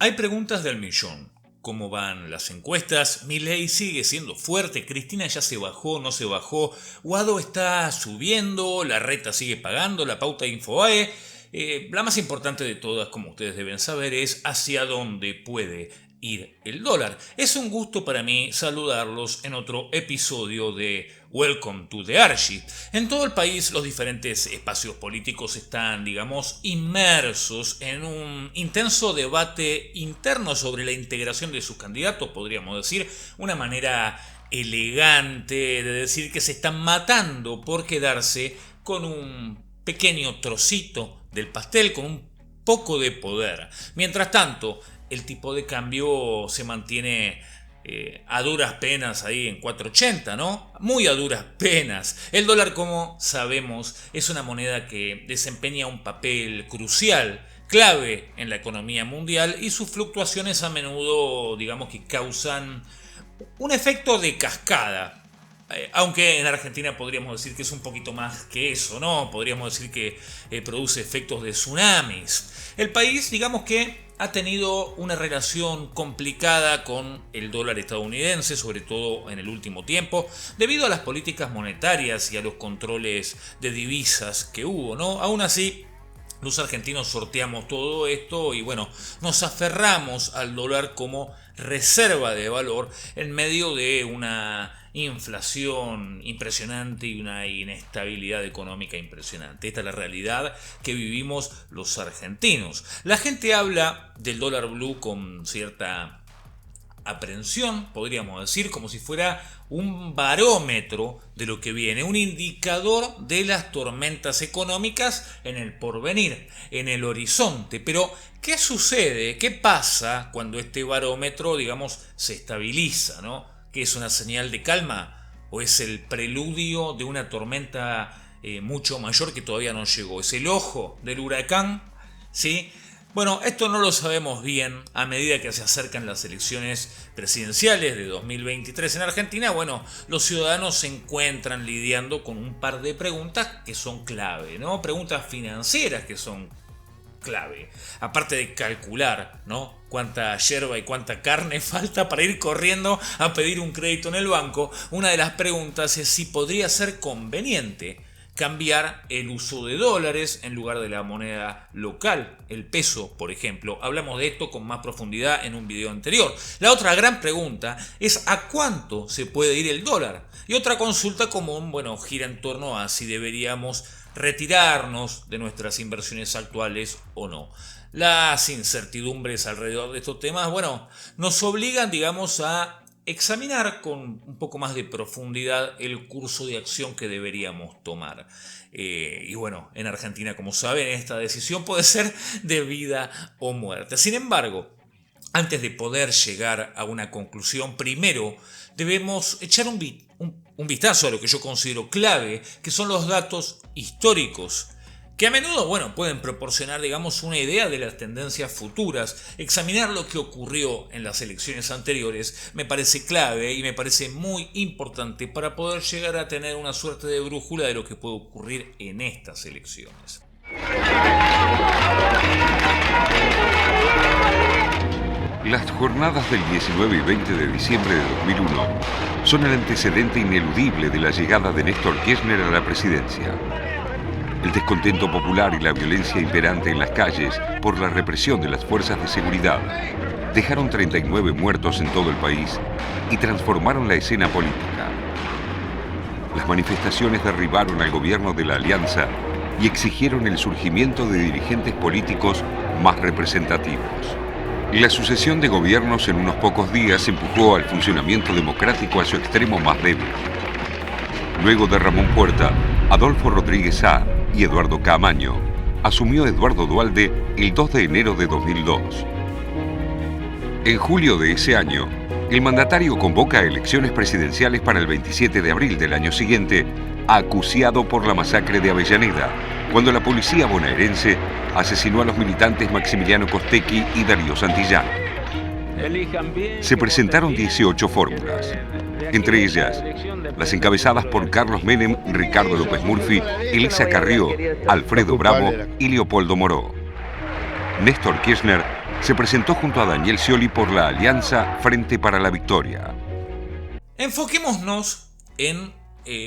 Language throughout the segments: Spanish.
Hay preguntas del millón. ¿Cómo van las encuestas? Milei sigue siendo fuerte, Cristina ya se bajó, no se bajó, Guado está subiendo, la reta sigue pagando, la pauta de Infobae. La más importante de todas, como ustedes deben saber, es hacia dónde puede ir el dólar. Es un gusto para mí saludarlos en otro episodio de Welcome to the Archie. En todo el país los diferentes espacios políticos están, digamos, inmersos en un intenso debate interno sobre la integración de sus candidatos, podríamos decir, una manera elegante de decir que se están matando por quedarse con un pequeño trocito del pastel, con un poco de poder. Mientras tanto, el tipo de cambio se mantiene a duras penas ahí en 4.80, ¿no? Muy a duras penas. El dólar, como sabemos, es una moneda que desempeña un papel crucial, clave en la economía mundial, y sus fluctuaciones a menudo, digamos, que causan un efecto de cascada. Aunque en Argentina podríamos decir que es un poquito más que eso, ¿no? Podríamos decir que produce efectos de tsunamis. El país, digamos que ha tenido una relación complicada con el dólar estadounidense, sobre todo en el último tiempo, debido a las políticas monetarias y a los controles de divisas que hubo, ¿no? Aún así, los argentinos sorteamos todo esto y bueno, nos aferramos al dólar como reserva de valor en medio de una inflación impresionante y una inestabilidad económica impresionante. Esta es la realidad que vivimos los argentinos. La gente habla del dólar blue con cierta aprensión, podríamos decir, como si fuera un barómetro de lo que viene, un indicador de las tormentas económicas en el porvenir, en el horizonte. Pero, ¿qué sucede? ¿Qué pasa cuando este barómetro, digamos, se estabiliza, ¿no? ¿Que es una señal de calma o es el preludio de una tormenta mucho mayor que todavía no llegó? ¿Es el ojo del huracán? ¿Sí? Bueno, esto no lo sabemos bien a medida que se acercan las elecciones presidenciales de 2023 en Argentina. Bueno, los ciudadanos se encuentran lidiando con un par de preguntas que son clave, ¿no? Preguntas financieras que son clave. Aparte de calcular, ¿no?, cuánta yerba y cuánta carne falta para ir corriendo a pedir un crédito en el banco, una de las preguntas es si podría ser conveniente cambiar el uso de dólares en lugar de la moneda local, el peso, por ejemplo. Hablamos de esto con más profundidad en un video anterior. La otra gran pregunta es ¿a cuánto se puede ir el dólar? Y otra consulta común, bueno, gira en torno a si deberíamos retirarnos de nuestras inversiones actuales o no. Las incertidumbres alrededor de estos temas, bueno, nos obligan, digamos, a examinar con un poco más de profundidad el curso de acción que deberíamos tomar. Y bueno, en Argentina, como saben, esta decisión puede ser de vida o muerte. Sin embargo, antes de poder llegar a una conclusión, primero debemos echar un vistazo a lo que yo considero clave, que son los datos históricos, que a menudo, bueno, pueden proporcionar, digamos, una idea de las tendencias futuras. Examinar lo que ocurrió en las elecciones anteriores me parece clave y me parece muy importante para poder llegar a tener una suerte de brújula de lo que puede ocurrir en estas elecciones. Las jornadas del 19 y 20 de diciembre de 2001 son el antecedente ineludible de la llegada de Néstor Kirchner a la presidencia. El descontento popular y la violencia imperante en las calles por la represión de las fuerzas de seguridad dejaron 39 muertos en todo el país y transformaron la escena política. Las manifestaciones derribaron al gobierno de la Alianza y exigieron el surgimiento de dirigentes políticos más representativos. La sucesión de gobiernos en unos pocos días empujó al funcionamiento democrático a su extremo más débil. Luego de Ramón Puerta, Adolfo Rodríguez A. y Eduardo Caamaño, asumió Eduardo Duhalde el 2 de enero de 2002. En julio de ese año, el mandatario convoca elecciones presidenciales para el 27 de abril del año siguiente, acuciado por la masacre de Avellaneda, cuando la policía bonaerense asesinó a los militantes Maximiliano Costecchi y Darío Santillán. Se presentaron 18 fórmulas, entre ellas las encabezadas por Carlos Menem, Ricardo López Murphy, Elisa Carrió, Alfredo Bravo y Leopoldo Moró. Néstor Kirchner se presentó junto a Daniel Scioli por la Alianza Frente para la Victoria. Enfoquémonos en,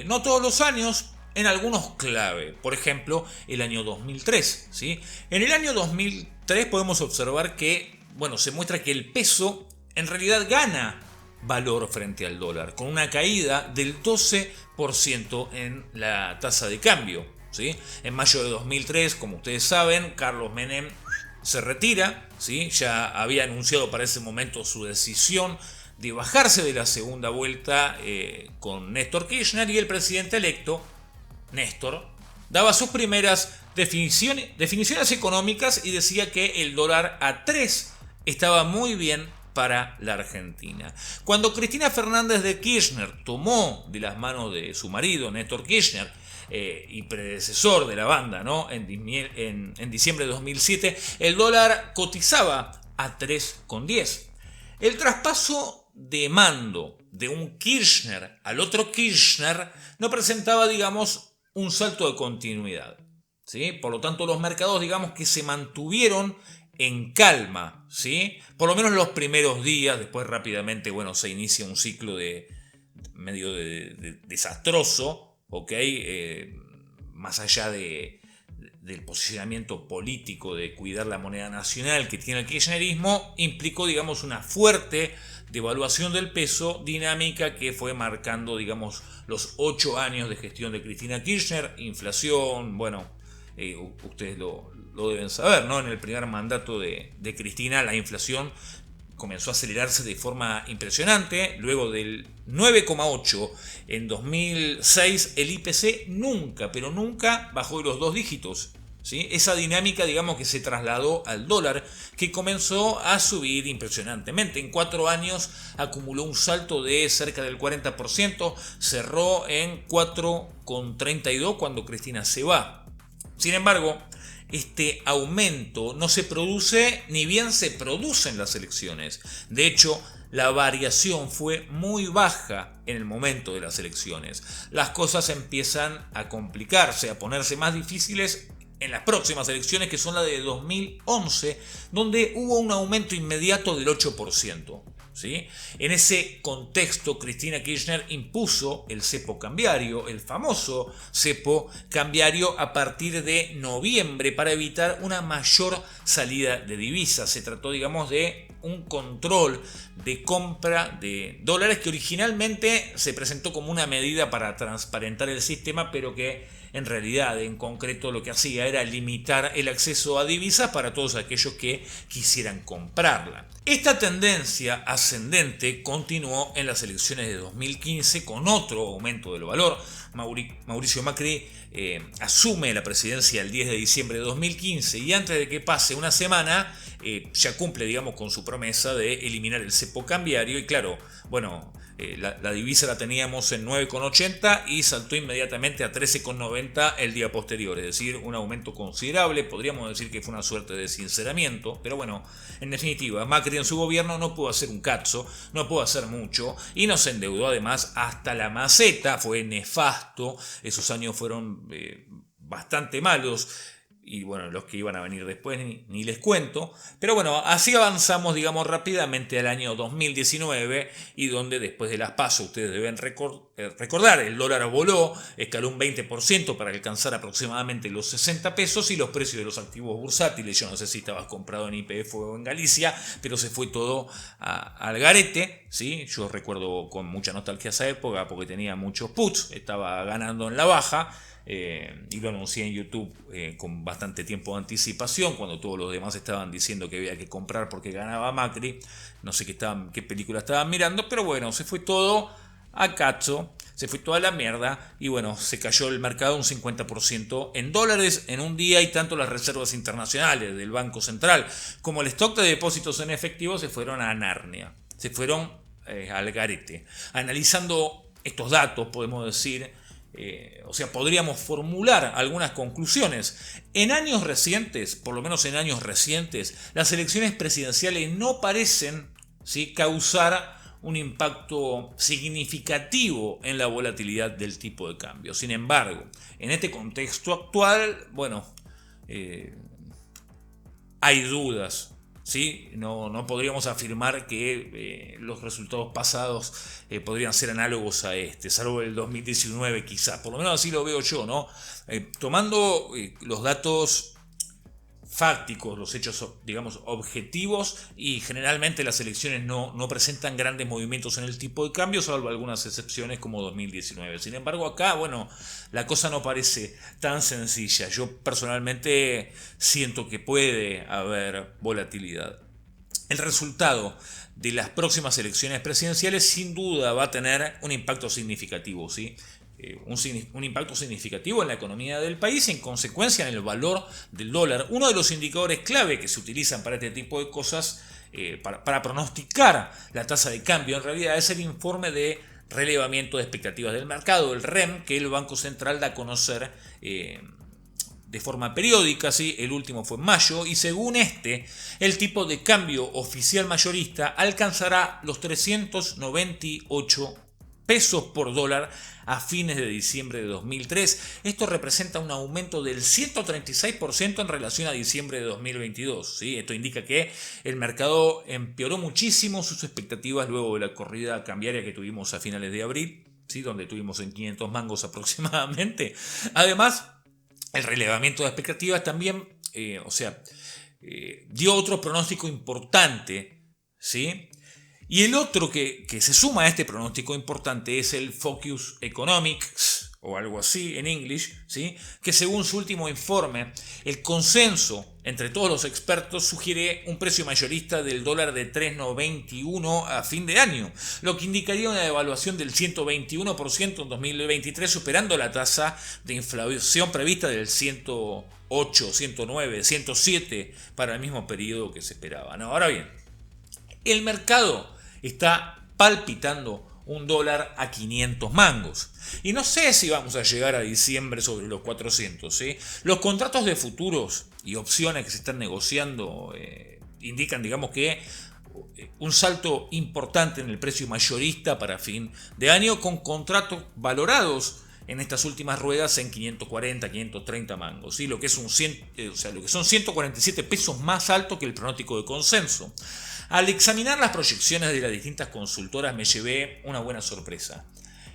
no todos los años, en algunos clave. Por ejemplo, el año 2003. ¿Sí? En el año 2003 podemos observar que, se muestra que el peso en realidad gana valor frente al dólar, con una caída del 12% en la tasa de cambio. ¿Sí? En mayo de 2003, como ustedes saben, Carlos Menem se retira. ¿Sí? Ya había anunciado para ese momento su decisión de bajarse de la segunda vuelta con Néstor Kirchner, y el presidente electo, Néstor, daba sus primeras definiciones económicas y decía que el dólar a 3 estaba muy bien para la Argentina. Cuando Cristina Fernández de Kirchner tomó de las manos de su marido, Néstor Kirchner, y predecesor de la banda, ¿no? en diciembre de 2007, el dólar cotizaba a 3,10. El traspaso de mando de un Kirchner al otro Kirchner no presentaba, un salto de continuidad. ¿Sí? Por lo tanto, los mercados, que se mantuvieron en calma, ¿sí? Por lo menos los primeros días. Después rápidamente, se inicia un ciclo medio desastroso, ¿ok? Más allá del posicionamiento político de cuidar la moneda nacional que tiene el kirchnerismo, implicó, una fuerte devaluación del peso, dinámica que fue marcando, los 8 años de gestión de Cristina Kirchner. Inflación, ustedes lo deben saber, ¿no? En el primer mandato de Cristina, la inflación comenzó a acelerarse de forma impresionante. Luego del 9,8 en 2006, el IPC nunca, pero nunca bajó de los 2 dígitos. ¿Sí? Esa dinámica, que se trasladó al dólar, que comenzó a subir impresionantemente. En 4 años acumuló un salto de cerca del 40%, cerró en 4,32 cuando Cristina se va. Sin embargo, este aumento no se produce ni bien se producen las elecciones. De hecho, la variación fue muy baja en el momento de las elecciones. Las cosas empiezan a complicarse, a ponerse más difíciles en las próximas elecciones, que son las de 2011, donde hubo un aumento inmediato del 8%. ¿Sí? En ese contexto, Cristina Kirchner impuso el cepo cambiario, el famoso cepo cambiario, a partir de noviembre, para evitar una mayor salida de divisas. Se trató, de un control de compra de dólares que originalmente se presentó como una medida para transparentar el sistema, pero que en realidad, en concreto, lo que hacía era limitar el acceso a divisas para todos aquellos que quisieran comprarla. Esta tendencia ascendente continuó en las elecciones de 2015 con otro aumento del valor. Mauricio Macri asume la presidencia el 10 de diciembre de 2015 y antes de que pase una semana ya cumple, con su promesa de eliminar el cepo cambiario. Y claro, la divisa la teníamos en 9,80 y saltó inmediatamente a 13,90 el día posterior, es decir, un aumento considerable. Podríamos decir que fue una suerte de sinceramiento, pero en definitiva, Macri en su gobierno no pudo hacer un cazzo, no pudo hacer mucho y nos endeudó además hasta la maceta. Fue nefasto, esos años fueron bastante malos. Y los que iban a venir después ni les cuento. Pero así avanzamos, rápidamente al año 2019, y donde después de las PASO, ustedes deben recordar, el dólar voló, escaló un 20% para alcanzar aproximadamente los 60 pesos, y los precios de los activos bursátiles, yo no sé si estabas comprado en YPF o en Galicia, pero se fue todo al garete. ¿Sí? Yo recuerdo con mucha nostalgia esa época porque tenía muchos puts, estaba ganando en la baja. Y lo anuncié en YouTube con bastante tiempo de anticipación, cuando todos los demás estaban diciendo que había que comprar porque ganaba Macri. No sé qué película estaban mirando, pero se fue todo a cacho, se fue toda la mierda y se cayó el mercado un 50% en dólares en un día, y tanto las reservas internacionales del Banco Central como el stock de depósitos en efectivo se fueron a Narnia, se fueron al garete. Analizando estos datos podemos decir, podríamos formular algunas conclusiones. En años recientes, por lo menos en años recientes, las elecciones presidenciales no parecen, ¿sí?, causar un impacto significativo en la volatilidad del tipo de cambio. Sin embargo, en este contexto actual, hay dudas ¿sí? No podríamos afirmar que los resultados pasados podrían ser análogos a este, salvo el 2019 quizás, por lo menos así lo veo yo, ¿no? Tomando los datos fácticos, los hechos, digamos, objetivos, y generalmente las elecciones no presentan grandes movimientos en el tipo de cambio, salvo algunas excepciones como 2019. Sin embargo, acá, bueno, la cosa no parece tan sencilla. Yo personalmente siento que puede haber volatilidad. El resultado de las próximas elecciones presidenciales sin duda va a tener un impacto significativo, ¿sí? Un impacto significativo en la economía del país y en consecuencia en el valor del dólar. Uno de los indicadores clave que se utilizan para este tipo de cosas, para pronosticar la tasa de cambio, en realidad es el informe de relevamiento de expectativas del mercado, el REM, que el Banco Central da a conocer de forma periódica, ¿sí? El último fue en mayo, y según el tipo de cambio oficial mayorista alcanzará los 398 pesos por dólar a fines de diciembre de 2003. Esto representa un aumento del 136% en relación a diciembre de 2022. ¿Sí? Esto indica que el mercado empeoró muchísimo sus expectativas luego de la corrida cambiaria que tuvimos a finales de abril, ¿sí? Donde tuvimos en 500 mangos aproximadamente. Además, el relevamiento de expectativas también, dio otro pronóstico importante, ¿sí? Y el otro que se suma a este pronóstico importante es el Focus Economics, o algo así en inglés, ¿sí? Que según su último informe, el consenso entre todos los expertos sugiere un precio mayorista del dólar de 3,91 a fin de año, lo que indicaría una devaluación del 121% en 2023, superando la tasa de inflación prevista del 108, 109, 107 para el mismo periodo que se esperaba, ¿no? Ahora bien, el mercado está palpitando un dólar a 500 mangos. Y no sé si vamos a llegar a diciembre sobre los 400. ¿Sí? Los contratos de futuros y opciones que se están negociando indican, digamos, que un salto importante en el precio mayorista para fin de año, con contratos valorados en estas últimas ruedas en 540, 530 mangos, ¿sí? Lo que son 147 pesos más alto que el pronóstico de consenso. Al examinar las proyecciones de las distintas consultoras me llevé una buena sorpresa.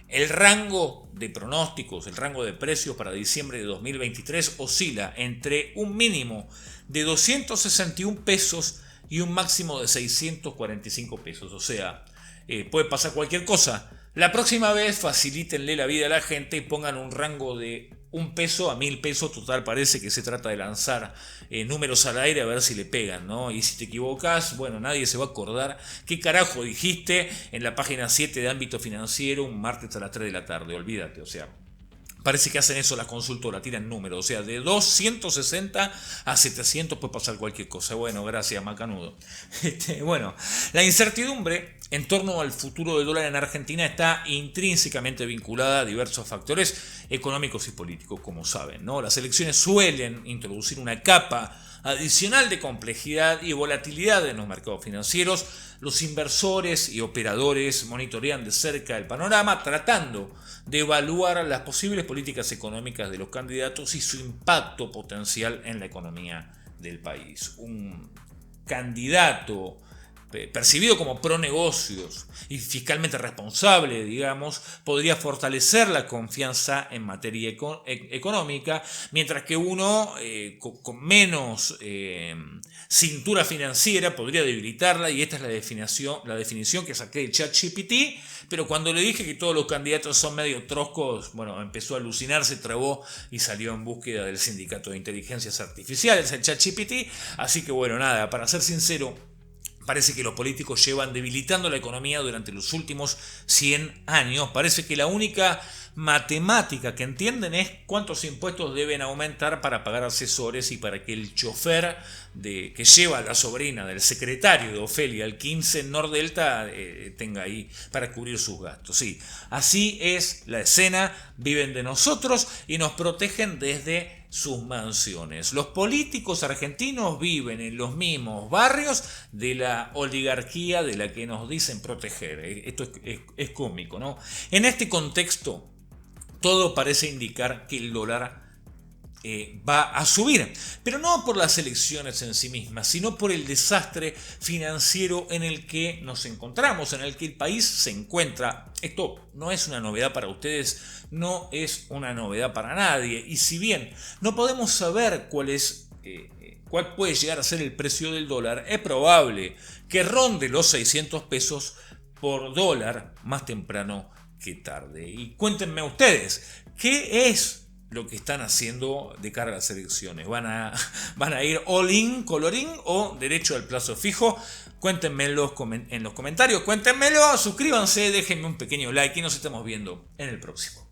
El rango de pronósticos, el rango de precios para diciembre de 2023 oscila entre un mínimo de 261 pesos y un máximo de 645 pesos. O sea, puede pasar cualquier cosa. La próxima vez facilítenle la vida a la gente y pongan un rango de 1 peso a 1000 pesos. Total, parece que se trata de lanzar números al aire a ver si le pegan, ¿no? Y si te equivocas, bueno, nadie se va a acordar qué carajo dijiste en la página 7 de Ámbito Financiero un martes a las 3 de la tarde. Olvídate, o sea, parece que hacen eso las consultoras, tiran números, o sea, de 260 a 700 puede pasar cualquier cosa. Bueno, gracias, macanudo. Bueno, la incertidumbre en torno al futuro del dólar en Argentina está intrínsecamente vinculada a diversos factores económicos y políticos, como saben, ¿no? Las elecciones suelen introducir una capa adicional de complejidad y volatilidad en los mercados financieros. Los inversores y operadores monitorean de cerca el panorama, tratando de evaluar las posibles políticas económicas de los candidatos y su impacto potencial en la economía del país. Un candidato percibido como pro negocios y fiscalmente responsable, digamos, podría fortalecer la confianza en materia económica, mientras que uno con menos cintura financiera podría debilitarla, y esta es la definición que saqué de ChatGPT. Pero cuando le dije que todos los candidatos son medio troscos, bueno, empezó a alucinar, se trabó y salió en búsqueda del sindicato de inteligencias artificiales, el ChatGPT. Así que bueno, nada, para ser sincero, parece que los políticos llevan debilitando la economía durante los últimos 100 años. Parece que la única matemática que entienden es cuántos impuestos deben aumentar para pagar asesores y para que el chofer que lleva a la sobrina del secretario de Ofelia al 15 Nordelta tenga ahí para cubrir sus gastos. Sí, así es la escena. Viven de nosotros y nos protegen desde sus mansiones. Los políticos argentinos viven en los mismos barrios de la oligarquía de la que nos dicen proteger. Esto es cómico, ¿no? En este contexto, todo parece indicar que el dólar va a subir, pero no por las elecciones en sí mismas, sino por el desastre financiero en el que nos encontramos, en el que el país se encuentra. Esto no es una novedad para ustedes, no es una novedad para nadie, y si bien no podemos saber cuál puede llegar a ser el precio del dólar, es probable que ronde los 600 pesos por dólar más temprano que tarde. Y cuéntenme ustedes, ¿qué es lo que están haciendo de cara a las elecciones? ¿Van a ir all in, colorín, o derecho al plazo fijo? Cuéntenmelo en los comentarios, cuéntenmelo, suscríbanse, déjenme un pequeño like y nos estamos viendo en el próximo.